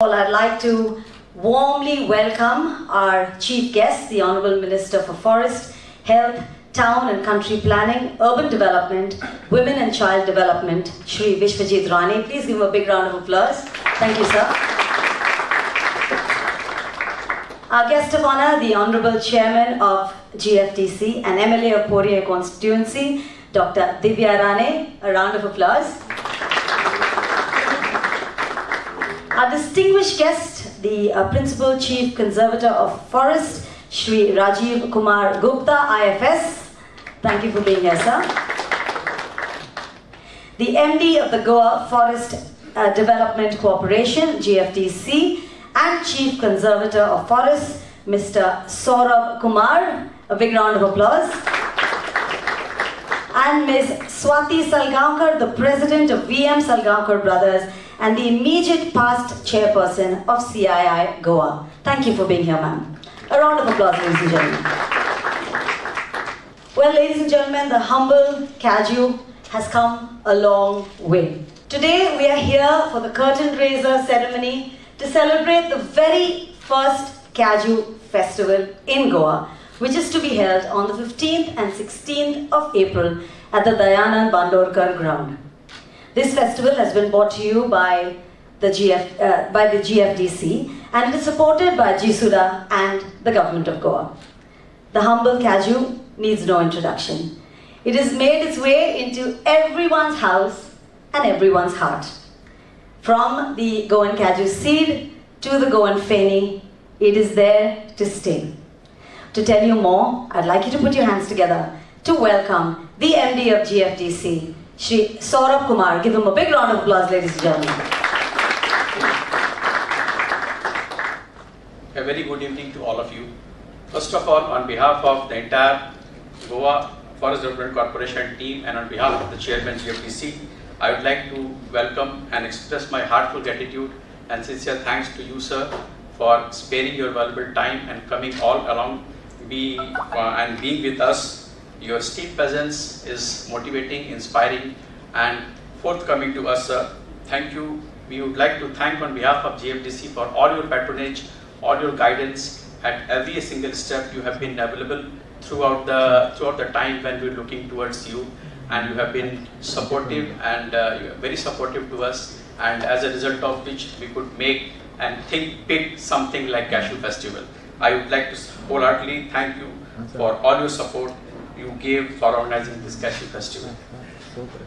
I'd like to warmly welcome our chief guest, the Honourable Minister for Forest, Health, Town and Country Planning, Urban Development, Women and Child Development, Shri Vishwajit Rane. Please give him a big round of applause. Thank you, sir. Our guest of honour, the Honourable Chairman of GFDC and MLA of Poriyar Constituency, Dr. Divya Rane. A round of applause. Our distinguished guest, the Principal Chief Conservator of Forest, Shri Rajiv Kumar Gupta, IFS. Thank you for being here, sir. The MD of the Goa Forest Development Corporation, GFDC, and Chief Conservator of Forest, Mr. Saurabh Kumar. A big round of applause. And Ms. Swati Salgaonkar, the President of VM Salgaonkar Brothers, and the immediate past chairperson of CII Goa. Thank you for being here, ma'am. A round of applause, ladies and gentlemen. Well, ladies and gentlemen, the humble Kaju has come a long way. Today, we are here for the curtain raiser ceremony to celebrate the very first Kaju festival in Goa, which is to be held on the 15th and 16th of April at the Dayanand Bandorkar ground. This festival has been brought to you by the GFDC and it is supported by GSUDA and the Government of Goa. The humble Kaju needs no introduction. It has made its way into everyone's house and everyone's heart. From the Goan Kaju seed to the Goan Feni, it is there to stay. To tell you more, I'd like you to put your hands together to welcome the MD of GFDC, Shri Saurabh Kumar. Give him a big round of applause, ladies and gentlemen. A very good evening to all of you. First of all, on behalf of the entire Goa Forest Development Corporation team and on behalf of the Chairman GFDC, I would like to welcome and express my heartfelt gratitude and sincere thanks to you, sir, for sparing your valuable time and coming all along and being with us. Your esteemed presence is motivating, inspiring and forthcoming to us, sir. Thank you. We would like to thank on behalf of GFDC for all your patronage, all your guidance at every single step. You have been available throughout the time when we were looking towards you, and you have been supportive and you are very supportive to us, and as a result of which we could make and think big something like Cashew Festival. I would like to wholeheartedly thank you for all your support you gave for organizing this Cashew Festival.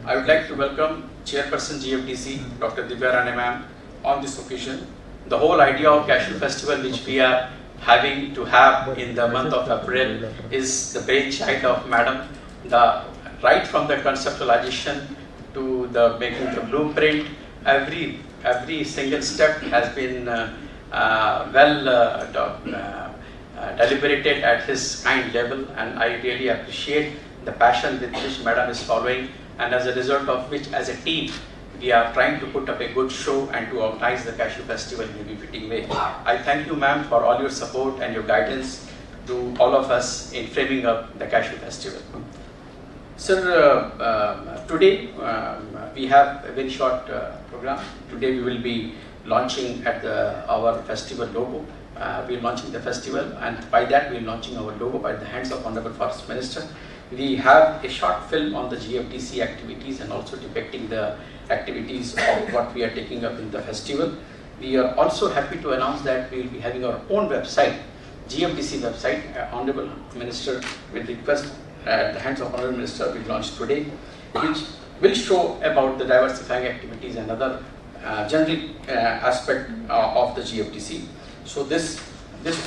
I would like to welcome Chairperson GFDC, Dr. Divya Rane ma'am, on this occasion. The whole idea of Cashew Festival, which we are having to have in the month of April, is the brainchild of Madam. Right from the conceptualization to the making the blueprint, every single step has been deliberated at his kind level, and I really appreciate the passion with which Madam is following, and as a result of which, as a team, we are trying to put up a good show and to organize the Cashew Festival in a befitting way. I thank you, ma'am, for all your support and your guidance to all of us in framing up the Cashew Festival. Sir, today we have a very short program. Today we will be launching at our festival logo. We are launching the festival, and by that we are launching our logo by the hands of Honorable Forest Minister. We have a short film on the GFDC activities and also depicting the activities of what we are taking up in the festival. We are also happy to announce that we will be having our own website, GFDC website. Honorable Minister will request at the hands of Honorable Minister will launch today, which will show about the diversifying activities and other generic aspect of the GFDC. So this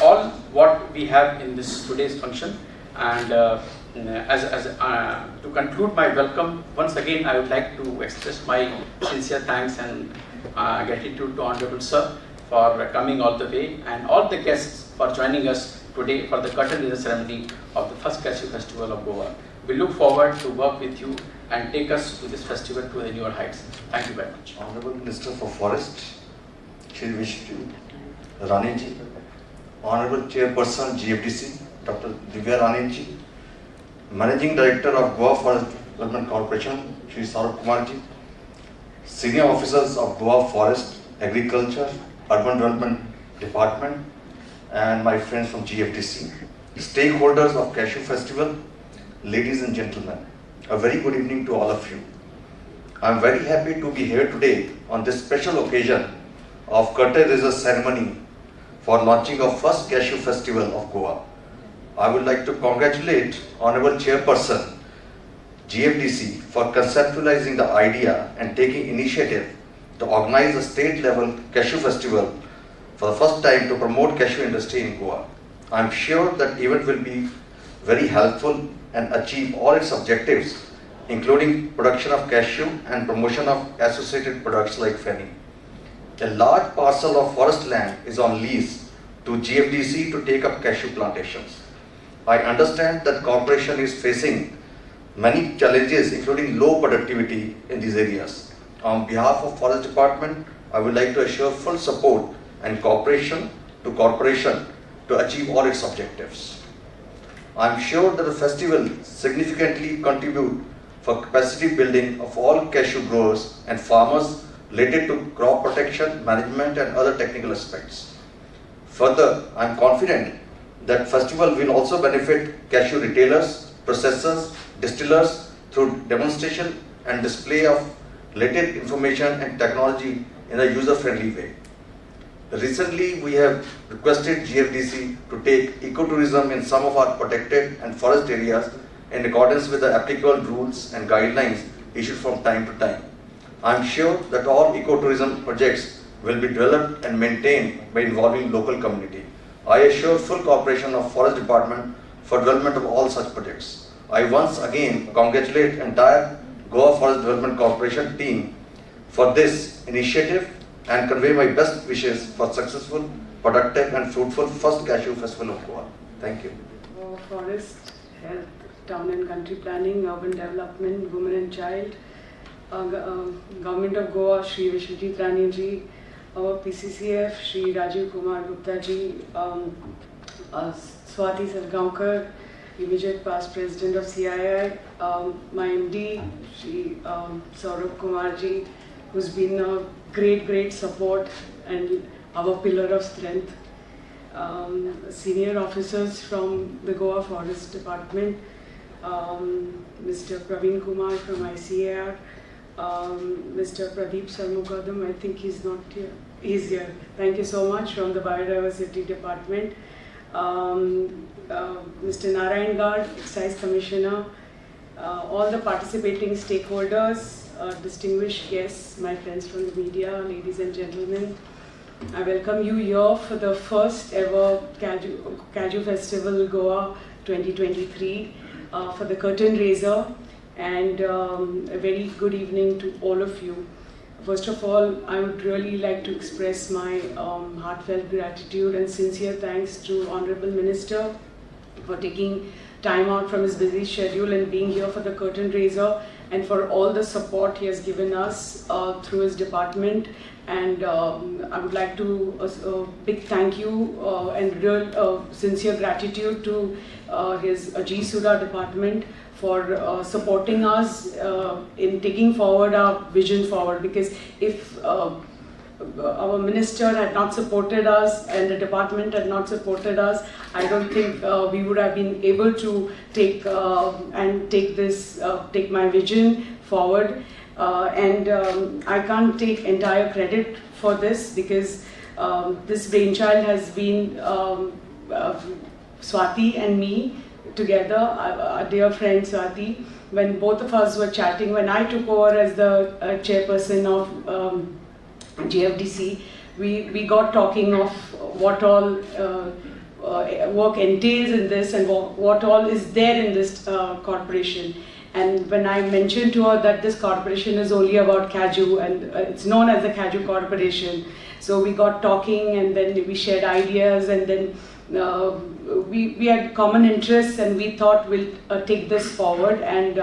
all what we have in this today's function, and to conclude my welcome, once again I would like to express my sincere thanks and gratitude to Honorable Sir for coming all the way, and all the guests for joining us today for the curtain raiser ceremony of the first Cashew Festival of Goa. We look forward to work with you and take us to this festival to the newer heights. Thank you very much. Honorable Minister for Forest, Shri Vishwajit Rane ji, Honorable Chairperson GFDC, Dr. Divya Rane ji, Managing Director of Goa Forest Development Corporation, Shri Saurabh Kumar ji, Senior Officers of Goa Forest, Agriculture, Urban Development Department, and my friends from GFDC, stakeholders of Cashew Festival, ladies and gentlemen, a very good evening to all of you. I am very happy to be here today on this special occasion of curtain raiser ceremony for launching of first Cashew Festival of Goa. I would like to congratulate Honorable Chairperson GFDC for conceptualizing the idea and taking initiative to organize a state-level Cashew Festival for the first time to promote cashew industry in Goa. I am sure that event will be very helpful and achieve all its objectives, including production of cashew and promotion of associated products like fenny. A large parcel of forest land is on lease to GFDC to take up cashew plantations. I understand that corporation is facing many challenges, including low productivity in these areas. On behalf of Forest Department, I would like to assure full support and cooperation to corporation to achieve all its objectives. I am sure that the festival significantly contribute for capacity building of all cashew growers and farmers related to crop protection, management and other technical aspects. Further, I am confident that festival will also benefit cashew retailers, processors, distillers through demonstration and display of related information and technology in a user-friendly way. Recently, we have requested GFDC to take ecotourism in some of our protected and forest areas in accordance with the applicable rules and guidelines issued from time to time. I am sure that all ecotourism projects will be developed and maintained by involving local community. I assure full cooperation of Forest Department for development of all such projects. I once again congratulate entire Goa Forest Development Corporation team for this initiative and convey my best wishes for successful, productive and fruitful first Cashew Festival of Goa. Thank you. Forest, Health, Town and Country Planning, Urban Development, Women and Child, Government of Goa, Shri Vishwajit Rani ji, our PCCF, Shri Rajiv Kumar Gupta ji, Swati Sargaonkar, immediate past President of CII, my MD, Shri Saurabh Kumar ji, who's been a great support and our pillar of strength. Senior officers from the Goa Forest Department, Mr. Praveen Kumar from ICAR, Mr. Pradeep Sarmukadam, I think he's not here. He's here. Thank you so much, from the Biodiversity Department. Mr. Narayan Gad, Excise Commissioner, all the participating stakeholders, distinguished guests, my friends from the media, ladies and gentlemen. I welcome you here for the first ever Cashew Festival Goa 2023 for the curtain raiser, and a very good evening to all of you. First of all, I would really like to express my heartfelt gratitude and sincere thanks to Honorable Minister for taking time out from his busy schedule and being here for the curtain raiser, and for all the support he has given us through his department. And I would like to big thank you and real sincere gratitude to his G-Suda department for supporting us in taking forward our vision forward, because if our minister had not supported us and the department had not supported us, I don't think we would have been able to take my vision forward. I can't take entire credit for this, because this brainchild has been Swati and me together, our dear friend Swati. When both of us were chatting, when I took over as the chairperson of GFDC, we got talking of what all work entails in this and what all is there in this corporation. And when I mentioned to her that this corporation is only about cashew and it's known as the Cashew Corporation, so we got talking and then we shared ideas, and then we had common interests, and we thought we'll take this forward, and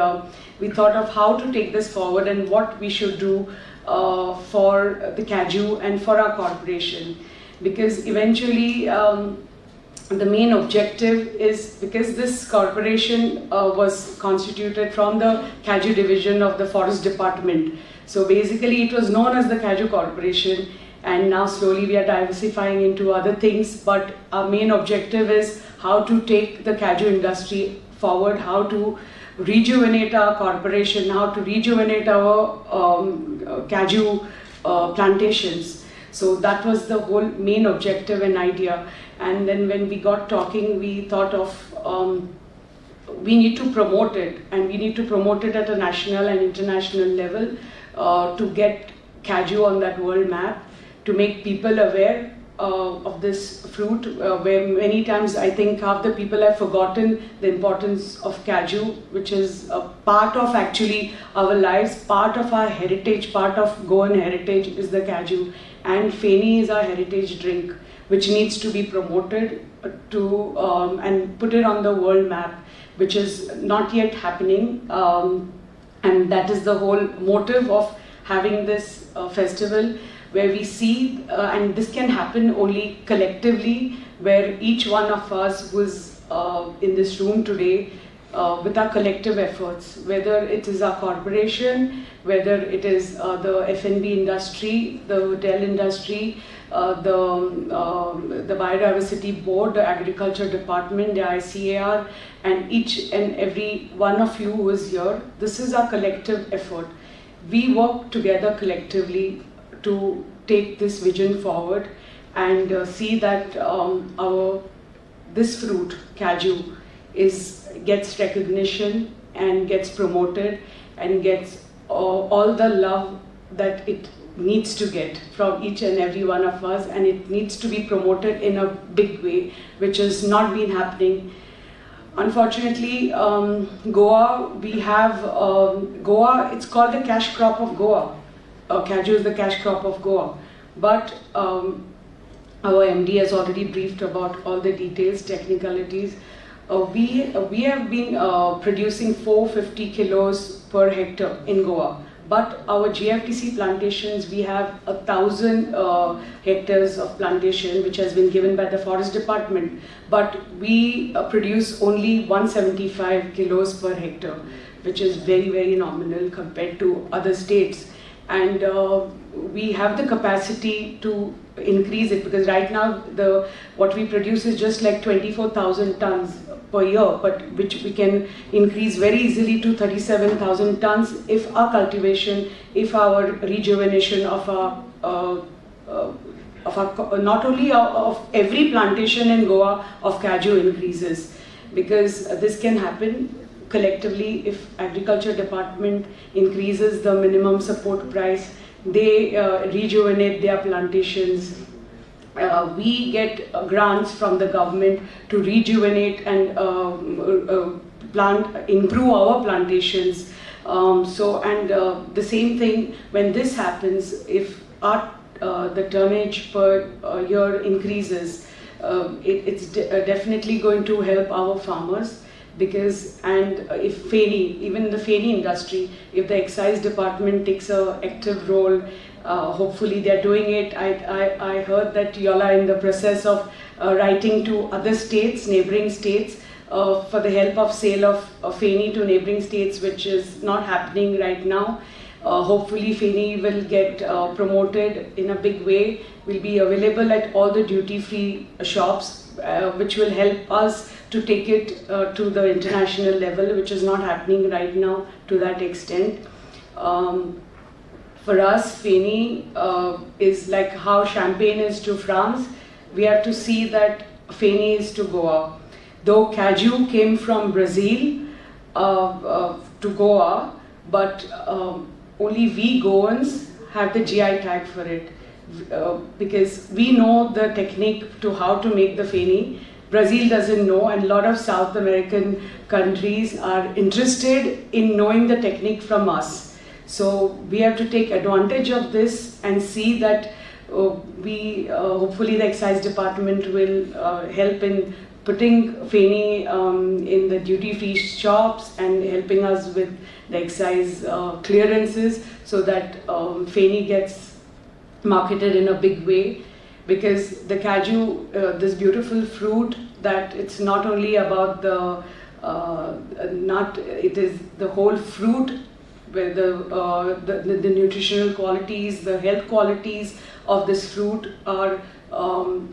we thought of how to take this forward and what we should do for the cashew and for our corporation. Because eventually the main objective is, because this corporation was constituted from the cashew division of the Forest Department. So basically it was known as the Cashew Corporation, and now slowly we are diversifying into other things, but our main objective is how to take the Caju industry forward, how to rejuvenate our corporation, how to rejuvenate our Caju plantations. So that was the whole main objective and idea. And then when we got talking, we thought of we need to promote it, and we need to promote it at a national and international level to get Caju on that world map, to make people aware of this fruit, where many times I think half the people have forgotten the importance of Caju, which is a part of actually our lives, part of our heritage, part of Goan heritage is the Caju, and Feni is our heritage drink, which needs to be promoted to and put it on the world map, which is not yet happening, and that is the whole motive of having this festival, where we see, and this can happen only collectively, where each one of us who is in this room today, with our collective efforts, whether it is our corporation, whether it is the F&B industry, the hotel industry, the Biodiversity Board, the Agriculture Department, the ICAR, and each and every one of you who is here, this is our collective effort. We work together collectively to take this vision forward and see that this fruit, Caju, gets recognition and gets promoted and gets all the love that it needs to get from each and every one of us, and it needs to be promoted in a big way, which has not been happening. Unfortunately, Goa, we have Goa, it's called the cash crop of Goa. Caju is the cash crop of Goa. But our MD has already briefed about all the details, technicalities. We have been producing 450 kilos per hectare in Goa. But our GFTC plantations, we have 1,000 hectares of plantation which has been given by the Forest Department. But we produce only 175 kilos per hectare, which is very, very nominal compared to other states. And we have the capacity to increase it, because right now what we produce is just like 24,000 tons per year, but which we can increase very easily to 37,000 tons if our cultivation, if our rejuvenation of our not only of every plantation in Goa of Caju increases, because this can happen collectively if Agriculture Department increases the minimum support price, they rejuvenate their plantations. We get grants from the government to rejuvenate and improve our plantations. The same thing, when this happens, if the tonnage per year increases, it's definitely going to help our farmers. Because, if Feni, even the Feni industry, if the excise department takes an active role, hopefully they're doing it. I heard that you all are in the process of writing to other states, neighboring states, for the help of sale of Feni to neighboring states, which is not happening right now. Hopefully Feni will get promoted in a big way, will be available at all the duty-free shops, which will help us to take it to the international level, which is not happening right now to that extent. For us, Feni is like how champagne is to France. We have to see that Feni is to Goa. Though Caju came from Brazil to Goa, but only we Goans have the GI tag for it, because we know the technique to how to make the Feni. Brazil doesn't know, and a lot of South American countries are interested in knowing the technique from us. So we have to take advantage of this and see that hopefully the excise department will help in putting Feni in the duty-free shops and helping us with the excise clearances, so that Feni gets marketed in a big way. Because the Caju, this beautiful fruit, that it's not only about the nut, it is the whole fruit, where the nutritional qualities, the health qualities of this fruit are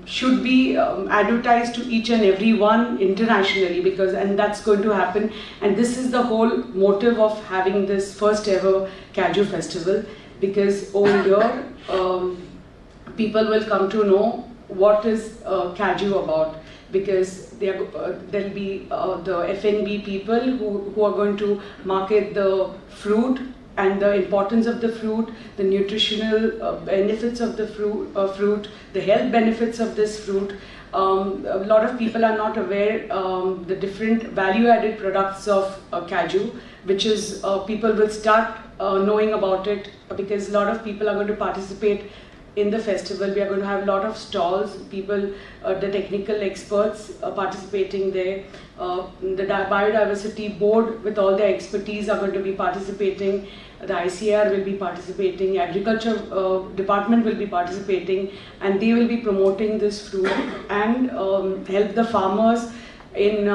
should be advertised to each and every one internationally, and that's going to happen. And this is the whole motive of having this first ever Kaju festival, because over here people will come to know what is Kaju about, because there'll be the F&B people who are going to market the fruit and the importance of the fruit, the nutritional benefits of the fruit, the health benefits of this fruit. A lot of people are not aware the different value-added products of Kaju, which is people will start knowing about it, because a lot of people are going to participate in the festival. We are going to have a lot of stalls, people, the technical experts participating there. The biodiversity board with all their expertise are going to be participating. The ICAR will be participating, agriculture department will be participating, and they will be promoting this fruit and help the farmers in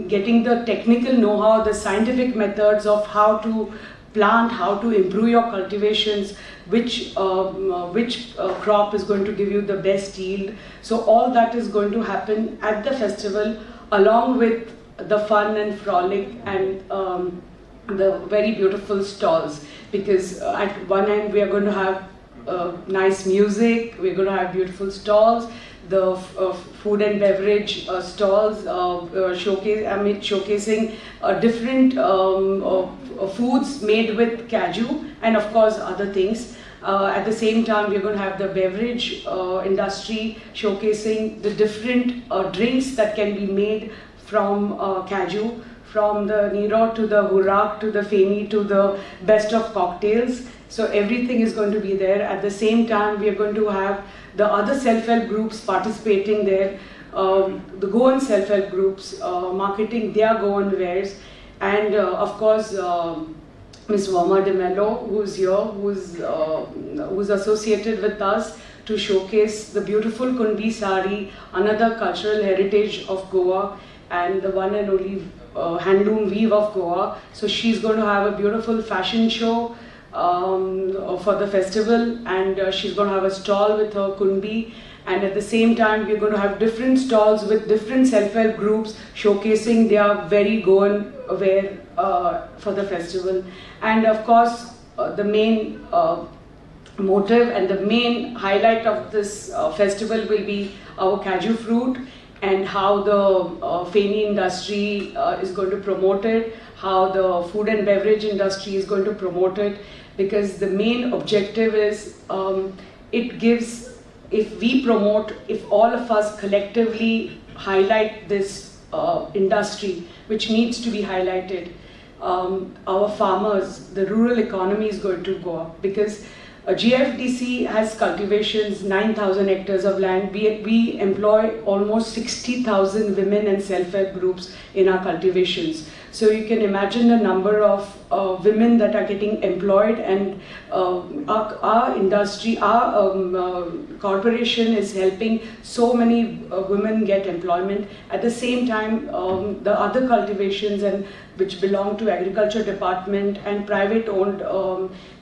getting the technical know-how, the scientific methods of how to plant, how to improve your cultivations, which crop is going to give you the best yield. So all that is going to happen at the festival, along with the fun and frolic and the very beautiful stalls, because at one end we are going to have nice music, we're going to have beautiful stalls, the food and beverage stalls showcasing different foods made with Kaju, and of course other things. At the same time, we're going to have the beverage industry showcasing the different drinks that can be made from Kaju, from the Niro to the Hurak to the Feni to the best of cocktails. So everything is going to be there. At the same time, we are going to have the other self-help groups participating there, the Goan self-help groups marketing their Goan wares, and of course Ms. Warma de Mello, who's here, who's associated with us to showcase the beautiful Kundi sari, another cultural heritage of Goa, and the one and only handloom weave of Goa. So she's going to have a beautiful fashion show for the festival, and she's going to have a stall with her Kundi, and at the same time we're going to have different stalls with different self-help groups showcasing their very Goan wear for the festival. And of course the main motive and the main highlight of this festival will be our Kaju fruit, and how the Feni industry is going to promote it, how the food and beverage industry is going to promote it, because the main objective is it gives, if we promote, if all of us collectively highlight this industry, which needs to be highlighted, our farmers, the rural economy is going to go up, because GFDC has cultivations, 9,000 hectares of land. We employ almost 60,000 women and self-help groups in our cultivations. So you can imagine the number of women that are getting employed, and our industry, our corporation is helping so many women get employment. At the same time, the other cultivations and which belong to agriculture department and private-owned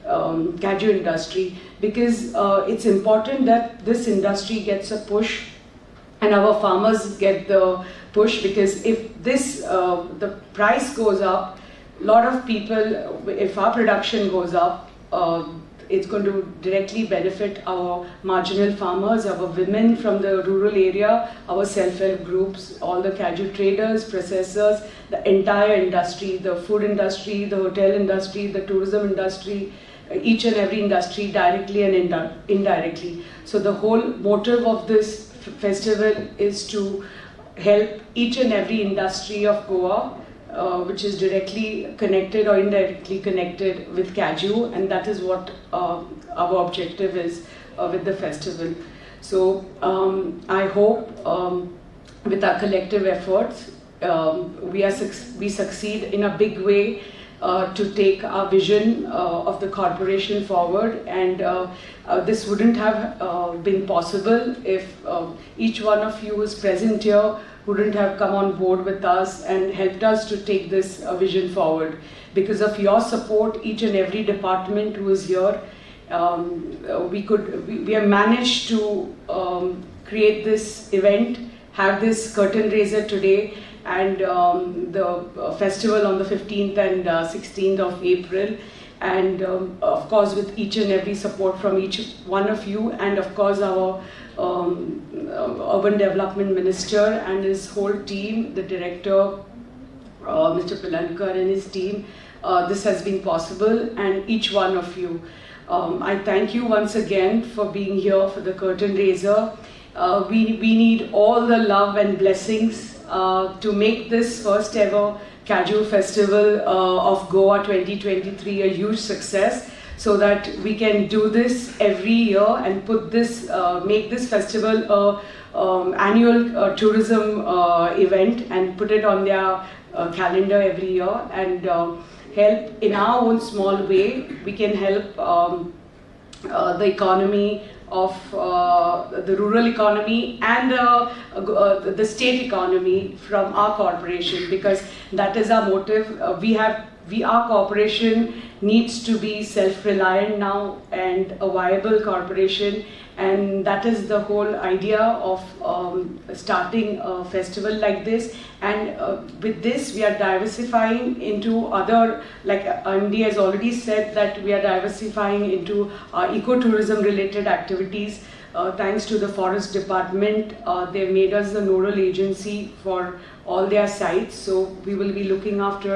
Kaju industry, because it's important that this industry gets a push and our farmers get the push, because if this the price goes up, a lot of people, if our production goes up, it's going to directly benefit our marginal farmers, our women from the rural area, our self-help groups, all the Kaju traders, processors, the entire industry, the food industry, the hotel industry, the tourism industry, each and every industry, directly and indirectly. So the whole motive of this festival is to help each and every industry of Goa, which is directly connected or indirectly connected with Kaju, and that is what our objective is with the festival. So I hope with our collective efforts, we succeed in a big way to take our vision of the corporation forward, and this wouldn't have been possible if each one of you who is present here wouldn't have come on board with us and helped us to take this vision forward. Because of your support, each and every department who is here, we have managed to create this event, have this curtain raiser today, and the festival on the 15th and 16th of April. And of course, with each and every support from each one of you, and of course our Urban Development Minister and his whole team, the Director, Mr. Pilankar and his team, this has been possible, and each one of you. I thank you once again for being here for the curtain raiser. We need all the love and blessings to make this first ever Kaju Festival of Goa 2023 a huge success, so that we can do this every year and put this, make this festival a annual tourism event and put it on their calendar every year, and help in our own small way. We can help the economy of the rural economy and the state economy from our corporation, because that is our motive. Our corporation needs to be self-reliant now and a viable corporation, and that is the whole idea of starting a festival like this. And with this, we are diversifying into other, like MD has already said, that we are diversifying into ecotourism related activities. Thanks to the Forest Department, they made us the nodal agency for all their sites. So we will be looking after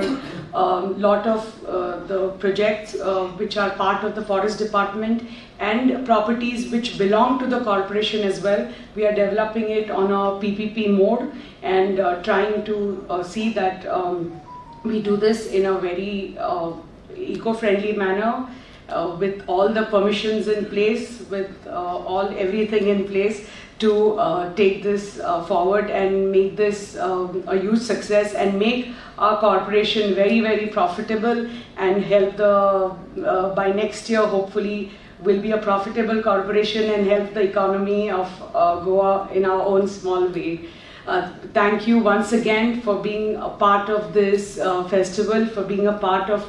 a lot of the projects which are part of the Forest Department, and properties which belong to the corporation as well. We are developing it on a PPP mode, and trying to see that we do this in a very eco-friendly manner, with all the permissions in place, with everything in place to take this forward and make this a huge success, and make our corporation very, very profitable, and help the by next year hopefully will be a profitable corporation and help the economy of Goa in our own small way. Thank you once again for being a part of this festival, for being a part of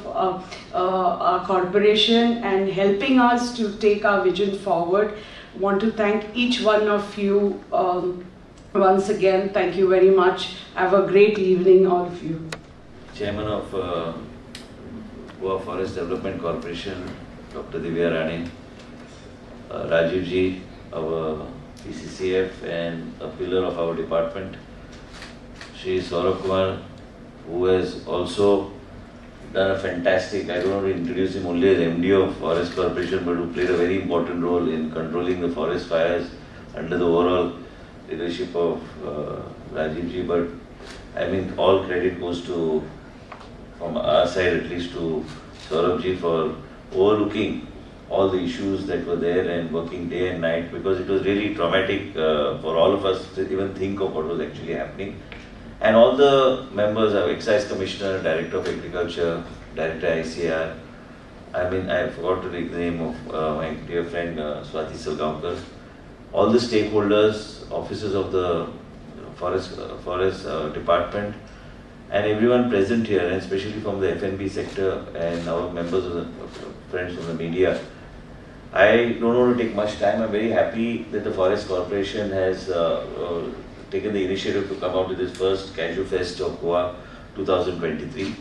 our corporation and helping us to take our vision forward. Want to thank each one of you once again. Thank you very much. Have a great evening, all of you. Chairman of Goa Forest Development Corporation, Dr. Divya Rani, Rajiv ji, our PCCF and a pillar of our department, Shri Saurabh Kumar, who has also done a fantastic, I don't want to introduce him only as MD of Forest Corporation, but who played a very important role in controlling the forest fires under the overall leadership of Rajiv ji. But I mean, all credit goes to, from our side at least, to Saurabh ji for overlooking all the issues that were there and working day and night, because it was really traumatic for all of us to even think of what was actually happening. And all the members, our Excise Commissioner, Director of Agriculture, Director ICR, I mean, I forgot to take the name of my dear friend Swati Salgaonkar, all the stakeholders, officers of the Forest Department, and everyone present here, and especially from the FNB sector and our members of the friends from the media. I don't want to take much time. I'm very happy that the Forest Corporation has taken the initiative to come out with this first Kaju Fest of Goa 2023.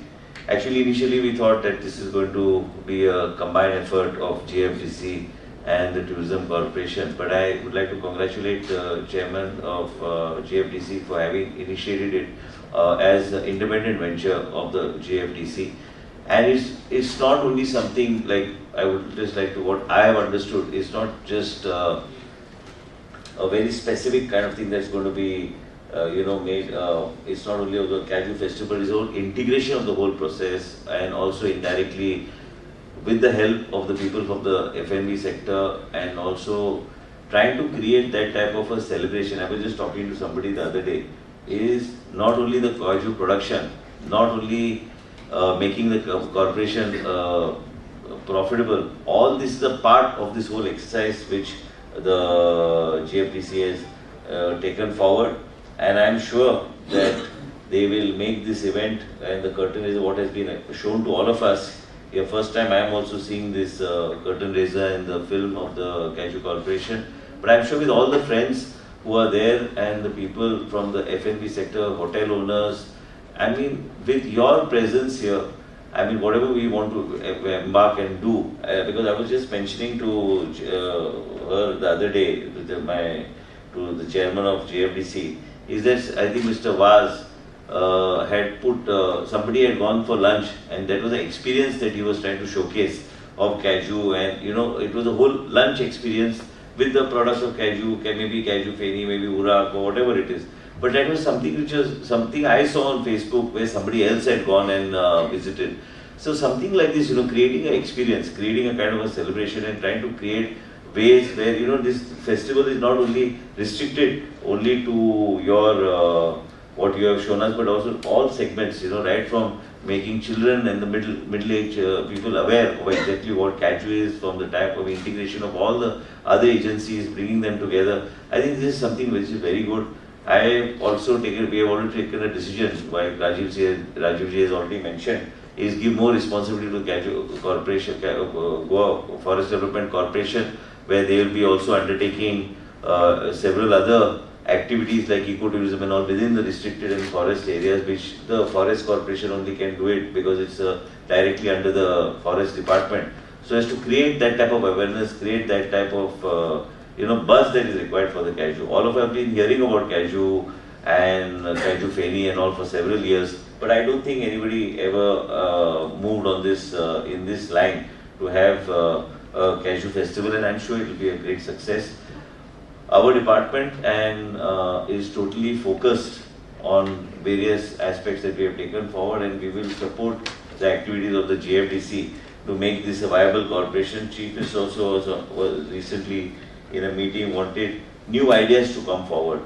Actually, initially we thought that this is going to be a combined effort of GFDC and the Tourism Corporation, but I would like to congratulate the chairman of GFDC for having initiated it as an independent venture of the GFDC. And it's not only something, like, I would just like to, what I have understood, it's not just a very specific kind of thing that's going to be made. It's not only of the Kaju Festival, it's all integration of the whole process, and also indirectly with the help of the people from the FNB sector, and also trying to create that type of a celebration. I was just talking to somebody the other day, is not only the Kaju production, not only making the corporation profitable, all this is a part of this whole exercise which the GFDC has taken forward, and I am sure that they will make this event, and the curtain is what has been shown to all of us, yeah, first time I am also seeing this curtain raiser in the film of the Cashew Corporation. But I'm sure with all the friends who are there and the people from the F&B sector, hotel owners, I mean, with your presence here, I mean, whatever we want to embark and do, because I was just mentioning to her the other day, to the chairman of JFDC, is that I think Mr. Vaz had put, somebody had gone for lunch, and that was an experience that he was trying to showcase of Cashew, and you know, it was a whole lunch experience with the products of Cashew, maybe Cashew Feni, maybe Urak, or whatever it is. But that was something which was something I saw on Facebook where somebody else had gone and visited. So something like this, you know, creating an experience, creating a kind of a celebration and trying to create ways where, you know, this festival is not only restricted only to your, what you have shown us, but also all segments, you know, right from making children and the middle-aged people aware of exactly what Cashew is, from the type of integration of all the other agencies, bringing them together. I think this is something which is very good. I have also taken, we have already taken a decision, while Rajiv ji has already mentioned, is give more responsibility to Cashew Corporation, Goa Forest Development Corporation, where they will be also undertaking several other activities like ecotourism and all within the restricted and forest areas, which the Forest Corporation only can do it because it's directly under the Forest Department. So as to create that type of awareness, create that type of you know, buzz that is required for the Cashew. All of us have been hearing about Cashew and Cashew Feni and all for several years, but I don't think anybody ever moved on this in this line to have a Cashew festival, and I'm sure it will be a great success. Our department is totally focused on various aspects that we have taken forward, and we will support the activities of the JFDC to make this a viable corporation. Chief Minister also was recently in a meeting wanted new ideas to come forward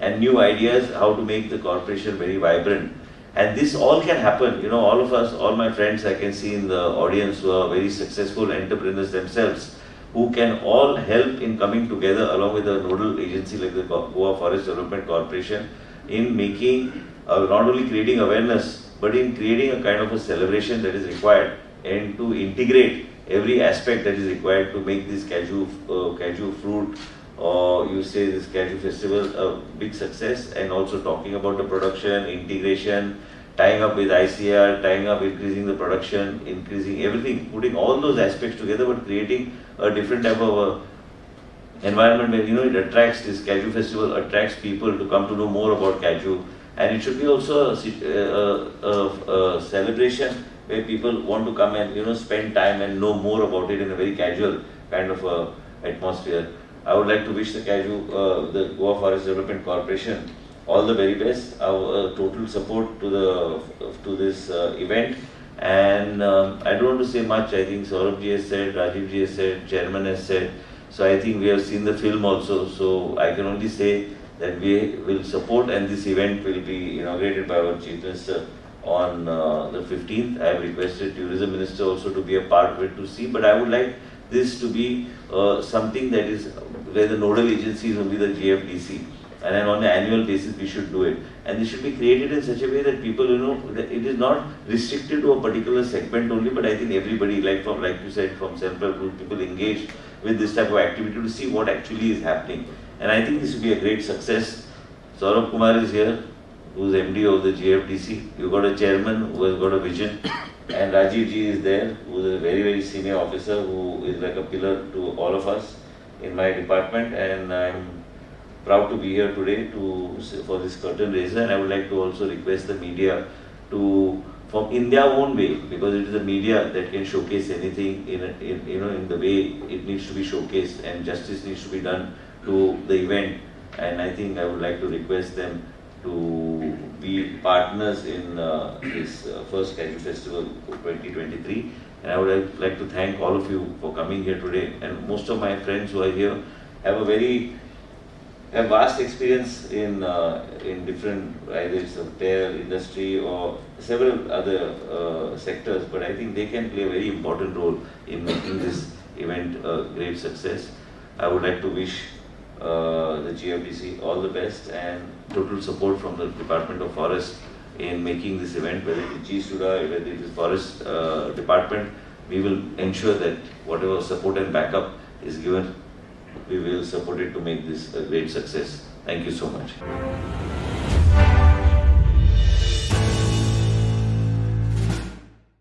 and new ideas how to make the corporation very vibrant. And this all can happen, you know, all of us, all my friends I can see in the audience who are very successful entrepreneurs themselves, who can all help in coming together along with a nodal agency like the Goa Forest Development Corporation in making, not only creating awareness, but in creating a kind of a celebration that is required and to integrate every aspect that is required to make this cashew fruit, or you say this Cashew Festival, a big success, and also talking about the production, integration, tying up with ICR, tying up, increasing the production, increasing everything, putting all those aspects together, but creating a different type of environment where, you know, it attracts, this Cashew Festival attracts people to come to know more about cashew, and it should be also a celebration where people want to come and, you know, spend time and know more about it in a very casual kind of atmosphere. I would like to wish the the Goa Forest Development Corporation all the very best, our total support to this event, and I don't want to say much. I think Saurabh ji has said, Rajiv ji has said, Chairman has said, so I think we have seen the film also, so I can only say that we will support, and this event will be inaugurated by our Chief Minister on the 15th. I have requested Tourism Minister also to be a part of it to see, but I would like this to be something that is where the nodal agency is only the JFDC, and then on an annual basis we should do it, and this should be created in such a way that people, you know, that it is not restricted to a particular segment only, but I think everybody, like you said, from self-help group, people engaged with this type of activity to see what actually is happening, and I think this will be a great success. Saurabh Kumar is here, who is MD of the JFDC. You got a chairman who has got a vision, and Rajiv ji is there, who is a very, very senior officer who is like a pillar to all of us in my department, and I'm proud to be here today for this curtain raiser, and I would like to also request the media to, in their own way, because it is the media that can showcase anything in the way it needs to be showcased, and justice needs to be done to the event, and I think I would like to request them to be partners in this first Cashew Festival 2023. And I would like to thank all of you for coming here today. And most of my friends who are here have have vast experience in different, either it's a hotel industry or several other sectors. But I think they can play a very important role in making this event a great success. I would like to wish the GFDC all the best and total support from the Department of Forest in making this event, whether it is GSUDA, whether it is Forest Department, we will ensure that whatever support and backup is given, we will support it to make this a great success. Thank you so much.